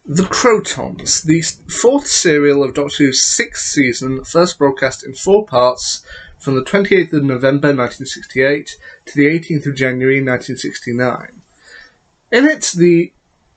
The Krotons, the fourth serial of Doctor Who's sixth season, first broadcast in 4 parts from the 28th of November 1968 to the 18th of January 1969. In it, the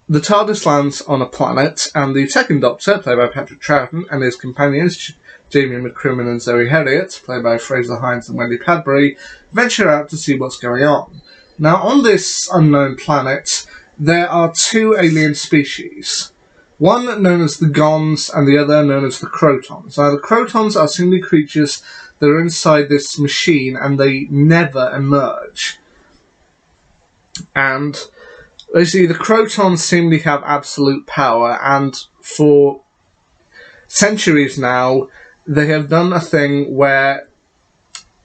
TARDIS lands on a planet, and the second Doctor, played by Patrick Troughton, and his companions, Jamie McCrimmon and Zoe Herriot, played by Fraser Hines and Wendy Padbury, venture out to see what's going on. Now, on this unknown planet, there are two alien species. One known as the Gons, and the other known as the Krotons. Now, the Krotons are seemingly creatures that are inside this machine, and they never emerge. And basically, the Krotons seemingly have absolute power, and for centuries now, they have done a thing where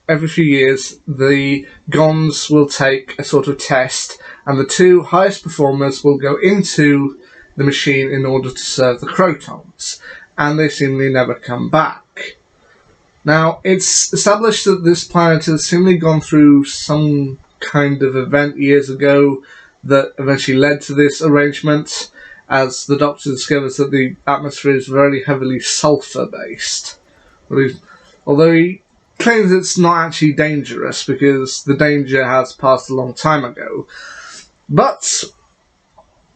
every few years the Gons will take a sort of test, and the two highest performers will go into the machine in order to serve the Krotons, and they seemingly never come back. Now, it's established that this planet has seemingly gone through some kind of event years ago that eventually led to this arrangement, as the Doctor discovers that the atmosphere is very heavily sulfur-based. Although he claims it's not actually dangerous, because the danger has passed a long time ago. But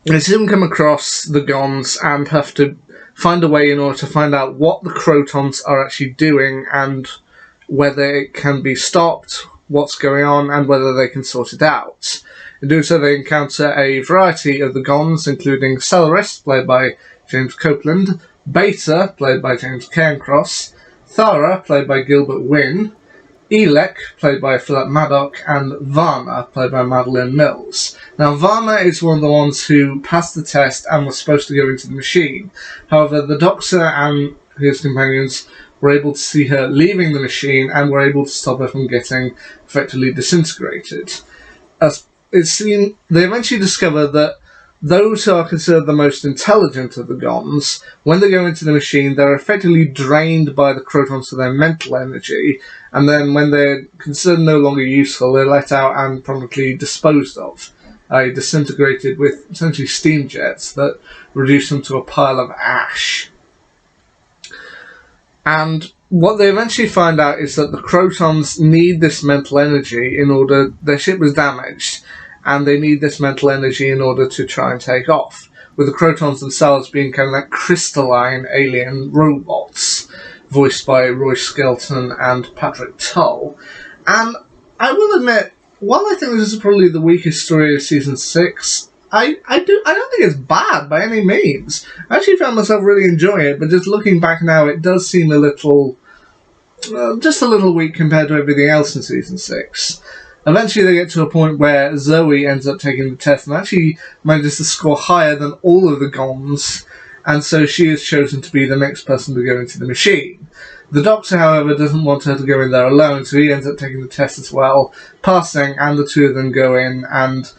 they soon come across the Gons and have to find a way in order to find out what the Krotons are actually doing and whether it can be stopped, what's going on, and whether they can sort it out. In doing so, they encounter a variety of the Gons, including Celeris, played by James Copeland, Beta, played by James Cairncross, Thara, played by Gilbert Wynne, Elec, played by Philip Maddock, and Varna, played by Madeline Mills. Now, Varna is one of the ones who passed the test and was supposed to go into the machine. However, the Doctor and his companions were able to see her leaving the machine and were able to stop her from getting effectively disintegrated. As it's seen, they eventually discover that those who are considered the most intelligent of the Gons, when they go into the machine, they're effectively drained by the Krotons of their mental energy, and then when they're considered no longer useful, they're let out and promptly disposed of, disintegrated with essentially steam jets that reduce them to a pile of ash. And what they eventually find out is that the Krotons need this mental energy in order... Their ship was damaged, and they need this mental energy in order to try and take off, with the Krotons themselves being kind of like crystalline alien robots, voiced by Roy Skelton and Patrick Tull. And I will admit, while I think this is probably the weakest story of Season 6, I don't think it's bad by any means. I actually found myself really enjoying it, but just looking back now, it does seem a little... just a little weak compared to everything else in Season 6. Eventually they get to a point where Zoe ends up taking the test and actually manages to score higher than all of the Gons, and so she is chosen to be the next person to go into the machine. The Doctor, however, doesn't want her to go in there alone, so he ends up taking the test as well, passing, and the two of them go in, and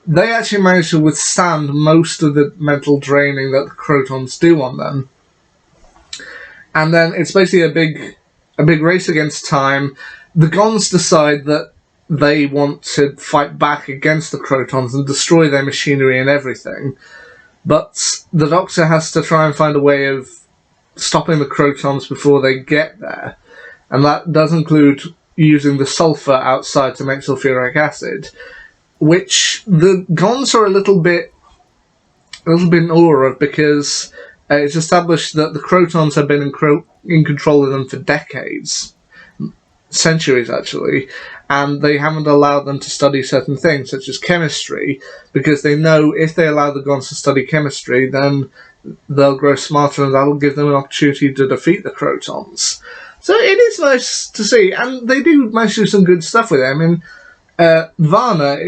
they actually manage to withstand most of the mental draining that the Krotons do on them. And then it's basically a big race against time. The Gons decide that they want to fight back against the Krotons and destroy their machinery and everything. But the Doctor has to try and find a way of stopping the Krotons before they get there. And that does include using the sulfur outside to make sulfuric acid, which the Gons are a little bit in awe of, because it's established that the Krotons have been in control of them for decades. Centuries, actually, and they haven't allowed them to study certain things, such as chemistry, because they know if they allow the Gons to study chemistry, then they'll grow smarter, and that'll give them an opportunity to defeat the Krotons. So it is nice to see, and they do manage to do some good stuff with it. I mean, Varna,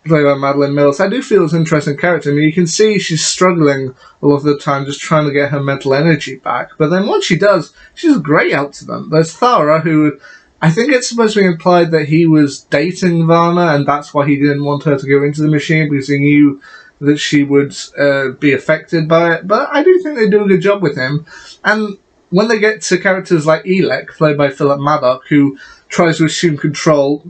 played by Madeline Mills, I do feel is an interesting character. I mean, you can see she's struggling a lot of the time just trying to get her mental energy back, but then once she does, she's a great help to them. There's Thara, who... I think it's supposed to be implied that he was dating Varna, and that's why he didn't want her to go into the machine, because he knew that she would be affected by it. But I do think they do a good job with him. And when they get to characters like Elec, played by Philip Maddock, who tries to assume control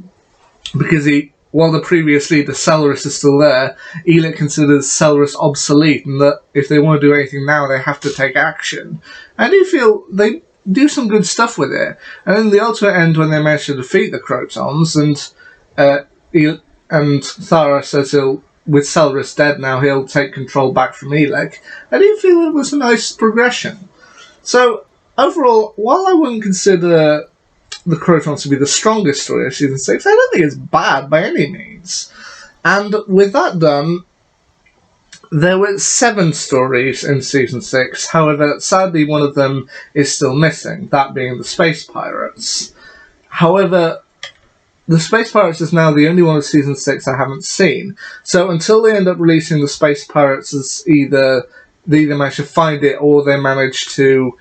because he while the previous leader, Celeris, is still there, Elec considers Celeris obsolete, and that if they want to do anything now, they have to take action. I do feel they do some good stuff with it. And in the ultimate end, when they manage to defeat the Krotons, and Thara says with Celeris dead now, he'll take control back from Elec, I do feel it was a nice progression. So, overall, while I wouldn't consider the Krotons to be the strongest story of Season 6, I don't think it's bad by any means. And with that done, there were 7 stories in Season 6, however, sadly one of them is still missing, that being the Space Pirates. However, the Space Pirates is now the only one of Season 6 I haven't seen, so until they end up releasing the Space Pirates as they either manage to find it or they manage to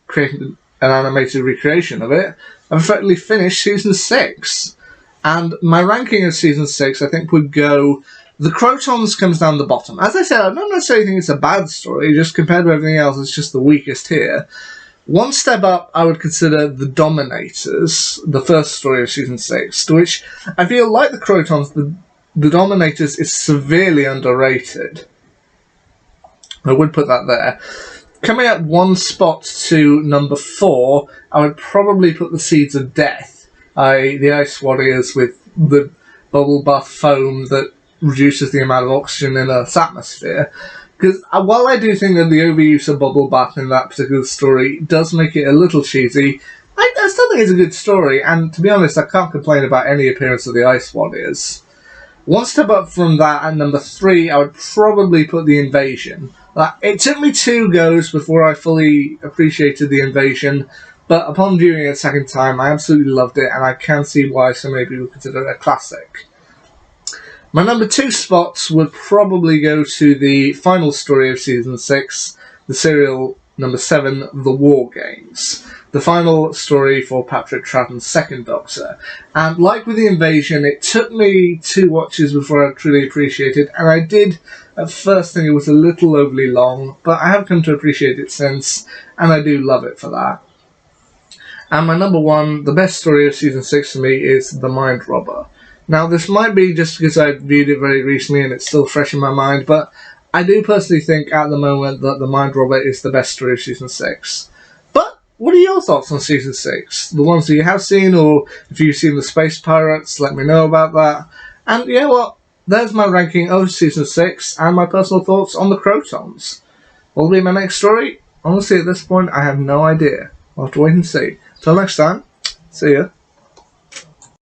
create an animated recreation of it, I've effectively finished Season 6. And my ranking of Season 6, I think, would go... The Krotons comes down the bottom. As I said, I don't necessarily think it's a bad story, just compared to everything else, it's just the weakest here. One step up, I would consider The Dominators, the first story of Season 6, to which I feel, like the Krotons, the Dominators is severely underrated. I would put that there. Coming up one spot to number 4, I would probably put The Seeds of Death, the Ice Warriors with the bubble bath foam that reduces the amount of oxygen in Earth's atmosphere. Because while I do think that the overuse of bubble bath in that particular story does make it a little cheesy, I still think it's a good story, and to be honest, I can't complain about any appearance of the Ice Warriors. One step up from that, at number 3, I would probably put The Invasion. It took me 2 goes before I fully appreciated The Invasion, but upon viewing it a second time, I absolutely loved it, and I can see why so many people consider it a classic. My number 2 spots would probably go to the final story of Season 6, the serial number 7, The War Games. The final story for Patrick Troughton's second Doctor. And like with The Invasion, it took me 2 watches before I truly appreciated it, and I did at first think it was a little overly long, but I have come to appreciate it since, and I do love it for that. And my number 1, the best story of Season 6 for me, is The Mind Robber. Now, this might be just because I viewed it very recently and it's still fresh in my mind, but I do personally think at the moment that The Mind Robber is the best story of Season 6. But what are your thoughts on Season 6? The ones that you have seen, or if you've seen the Space Pirates, let me know about that. And yeah, well, there's my ranking of Season 6 and my personal thoughts on the Krotons. Will it be my next story? Honestly, at this point, I have no idea. I'll have to wait and see. Till next time, see ya.